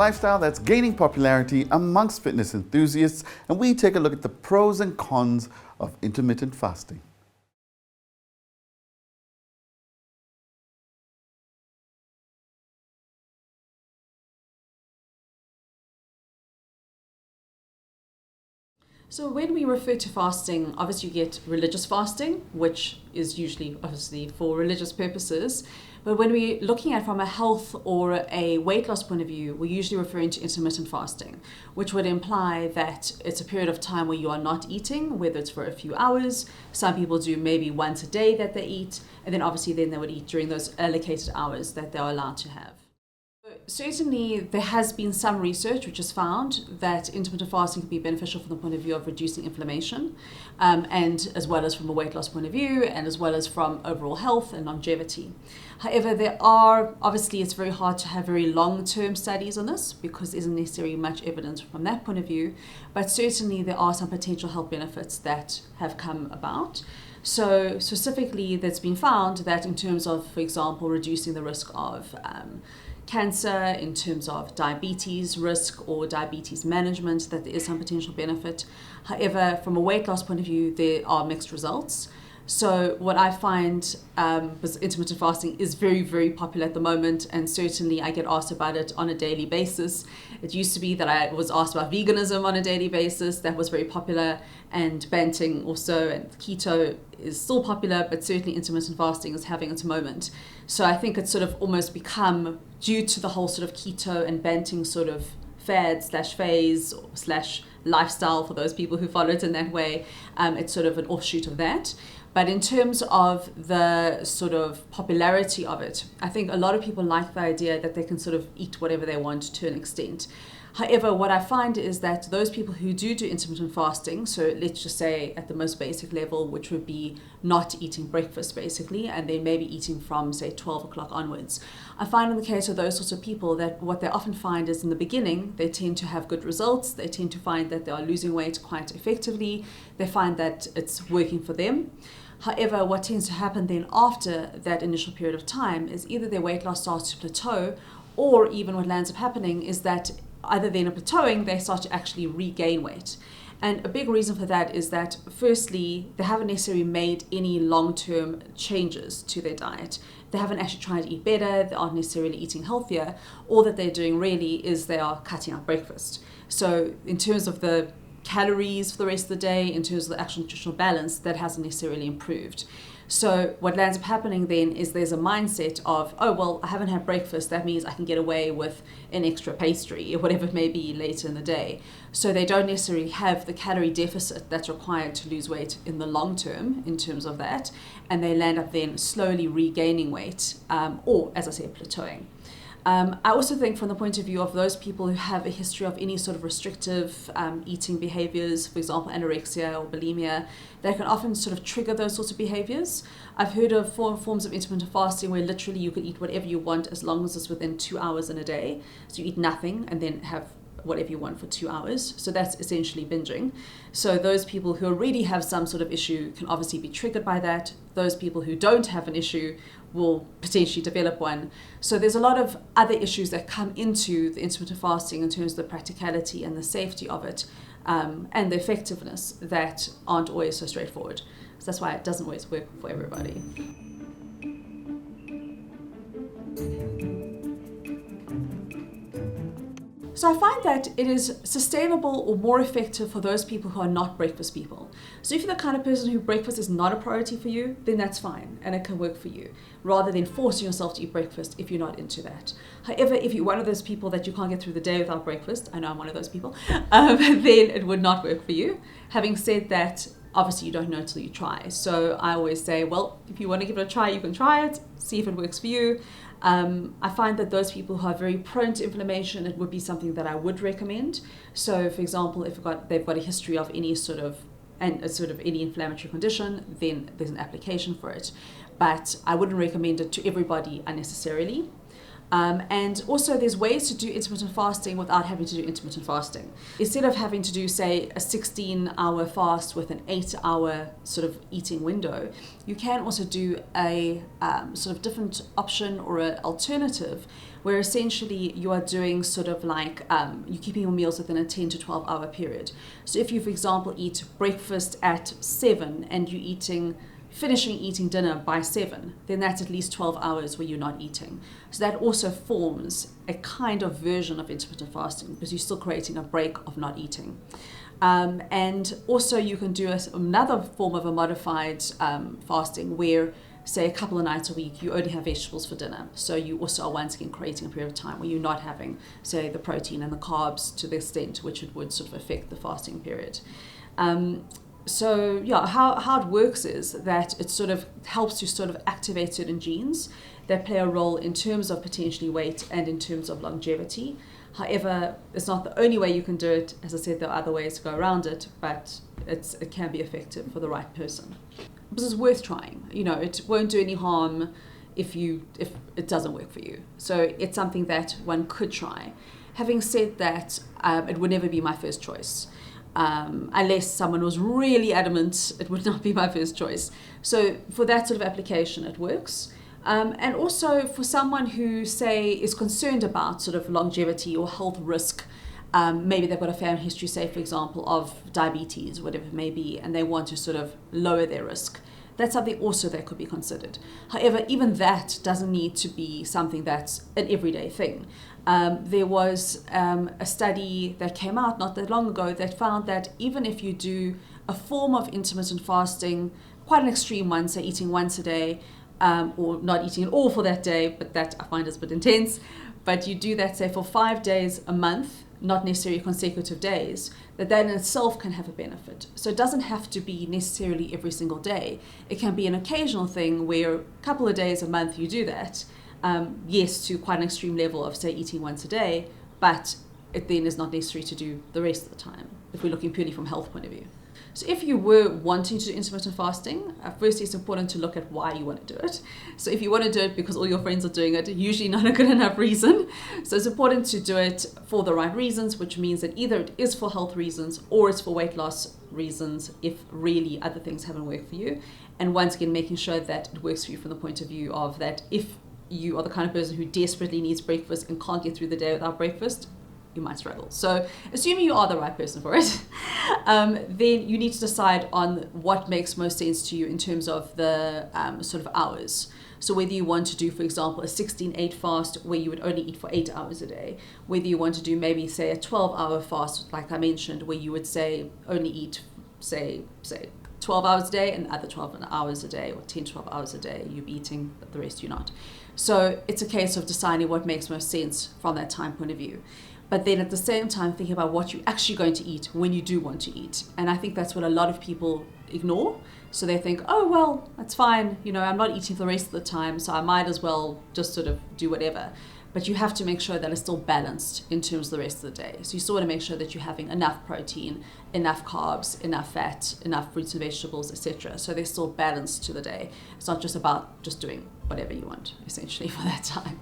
lifestyle that's gaining popularity amongst fitness enthusiasts, and we take a look at the pros and cons of intermittent fasting. So when we refer to fasting, obviously you get religious fasting, which is usually obviously for religious purposes. But when we're looking at from a health or a weight loss point of view, we're usually referring to intermittent fasting, which would imply that it's a period of time where you are not eating, whether it's for a few hours. Some people do maybe once a day that they eat, and then obviously then they would eat during those allocated hours that they're allowed to have. Certainly, there has been some research which has found that intermittent fasting can be beneficial from the point of view of reducing inflammation, and as well as from a weight loss point of view, and as well as from overall health and longevity. However, obviously it's very hard to have very long-term studies on this because there isn't necessarily much evidence from that point of view, but certainly there are some potential health benefits that have come about. So specifically, that's been found that in terms of, for example, reducing the risk of cancer, in terms of diabetes risk or diabetes management, that there is some potential benefit. However, from a weight loss point of view, there are mixed results. So what I find was intermittent fasting is very, very popular at the moment, and certainly I get asked about it on a daily basis. It used to be that I was asked about veganism on a daily basis. That was very popular, and banting also, and keto is still popular, but certainly intermittent fasting is having its moment. So I think it's sort of almost become, due to the whole sort of keto and banting sort of fad / phase / lifestyle for those people who follow it in that way, it's sort of an offshoot of that. But in terms of the sort of popularity of it, I think a lot of people like the idea that they can sort of eat whatever they want to an extent. However, what I find is that those people who do intermittent fasting, so let's just say at the most basic level, which would be not eating breakfast basically, and then maybe eating from say 12 o'clock onwards, I find in the case of those sorts of people that what they often find is in the beginning, they tend to have good results. They tend to find that they are losing weight quite effectively. They find that it's working for them. However, what tends to happen then after that initial period of time is either their weight loss starts to plateau, or even what ends up happening is that either then plateauing, they start to actually regain weight. And a big reason for that is that firstly, they haven't necessarily made any long-term changes to their diet. They haven't actually tried to eat better, they aren't necessarily eating healthier. All that they're doing really is they are cutting out breakfast. So in terms of the calories for the rest of the day, in terms of the actual nutritional balance, that hasn't necessarily improved. So what ends up happening then is there's a mindset of, oh, well, I haven't had breakfast, that means I can get away with an extra pastry or whatever it may be later in the day. So they don't necessarily have the calorie deficit that's required to lose weight in the long term in terms of that, and they land up then slowly regaining weight, or as I say, plateauing. I also think from the point of view of those people who have a history of any sort of restrictive eating behaviors, for example, anorexia or bulimia, they can often sort of trigger those sorts of behaviors. I've heard of forms of intermittent fasting where literally you can eat whatever you want as long as it's within 2 hours in a day. So you eat nothing and then have whatever you want for 2 hours. So that's essentially binging. So those people who already have some sort of issue can obviously be triggered by that. Those people who don't have an issue will potentially develop one. So there's a lot of other issues that come into the intermittent fasting in terms of the practicality and the safety of it, and the effectiveness that aren't always so straightforward. So that's why it doesn't always work for everybody. So I find that it is sustainable or more effective for those people who are not breakfast people. So if you're the kind of person who breakfast is not a priority for you, then that's fine and it can work for you, rather than forcing yourself to eat breakfast if you're not into that. However, if you're one of those people that you can't get through the day without breakfast, I know I'm one of those people, then it would not work for you. Having said that, obviously you don't know until you try. So I always say, well, if you want to give it a try, you can try it, see if it works for you. I find that those people who are very prone to inflammation, it would be something that I would recommend. So for example, if they've got a history of any sort of any inflammatory condition, then there's an application for it. But I wouldn't recommend it to everybody unnecessarily. And also there's ways to do intermittent fasting without having to do intermittent fasting. Instead of having to do, say, a 16-hour fast with an 8-hour sort of eating window, you can also do a sort of different option or an alternative where essentially you are doing sort of like, you're keeping your meals within a 10 to 12 hour period. So if you, for example, eat breakfast at 7 and you're finishing eating dinner by 7, then that's at least 12 hours where you're not eating. So that also forms a kind of version of intermittent fasting because you're still creating a break of not eating. And also you can do another form of a modified fasting where, say, a couple of nights a week, you only have vegetables for dinner. So you also are once again creating a period of time where you're not having, say, the protein and the carbs to the extent to which it would sort of affect the fasting period. So yeah, how it works is that it sort of helps to sort of activate certain genes that play a role in terms of potentially weight and in terms of longevity. However, it's not the only way you can do it. As I said, there are other ways to go around it, but it can be effective for the right person. This is worth trying. It won't do any harm if it doesn't work for you. So it's something that one could try. Having said that, it would never be my first choice. Unless someone was really adamant, it would not be my first choice. So for that sort of application, it works. And also for someone who, say, is concerned about sort of longevity or health risk, maybe they've got a family history, say, for example, of diabetes, whatever it may be, and they want to sort of lower their risk. That's something also that could be considered. However, even that doesn't need to be something that's an everyday thing. There was a study that came out not that long ago that found that even if you do a form of intermittent fasting, quite an extreme one, say eating once a day, or not eating at all for that day, but that I find is a bit intense, but you do that, say, for 5 days a month, not necessarily consecutive days, that in itself can have a benefit. So it doesn't have to be necessarily every single day. It can be an occasional thing where a couple of days a month you do that. Yes, to quite an extreme level of, say, eating once a day, but it then is not necessary to do the rest of the time, if we're looking purely from a health point of view. So if you were wanting to do intermittent fasting, firstly it's important to look at why you want to do it. So if you want to do it because all your friends are doing it, usually not a good enough reason. So it's important to do it for the right reasons, which means that either it is for health reasons or it's for weight loss reasons if really other things haven't worked for you. And once again, making sure that it works for you from the point of view of that if you are the kind of person who desperately needs breakfast and can't get through the day without breakfast, you might struggle. So assuming you are the right person for it, then you need to decide on what makes most sense to you in terms of the sort of hours. So whether you want to do, for example, a 16-8 fast where you would only eat for 8 hours a day, whether you want to do maybe, say, a 12-hour fast, like I mentioned, where you would say only eat, say 12 hours a day and the other 12 hours a day, or 10 to 12 hours a day, you're eating, but the rest you're not. So it's a case of deciding what makes most sense from that time point of view. But then at the same time, thinking about what you're actually going to eat when you do want to eat. And I think that's what a lot of people ignore. So they think, oh, well, that's fine. I'm not eating for the rest of the time, so I might as well just sort of do whatever. But you have to make sure that it's still balanced in terms of the rest of the day. So you still want to make sure that you're having enough protein, enough carbs, enough fat, enough fruits and vegetables, etc. So they're still balanced to the day. It's not just about just doing whatever you want, essentially, for that time.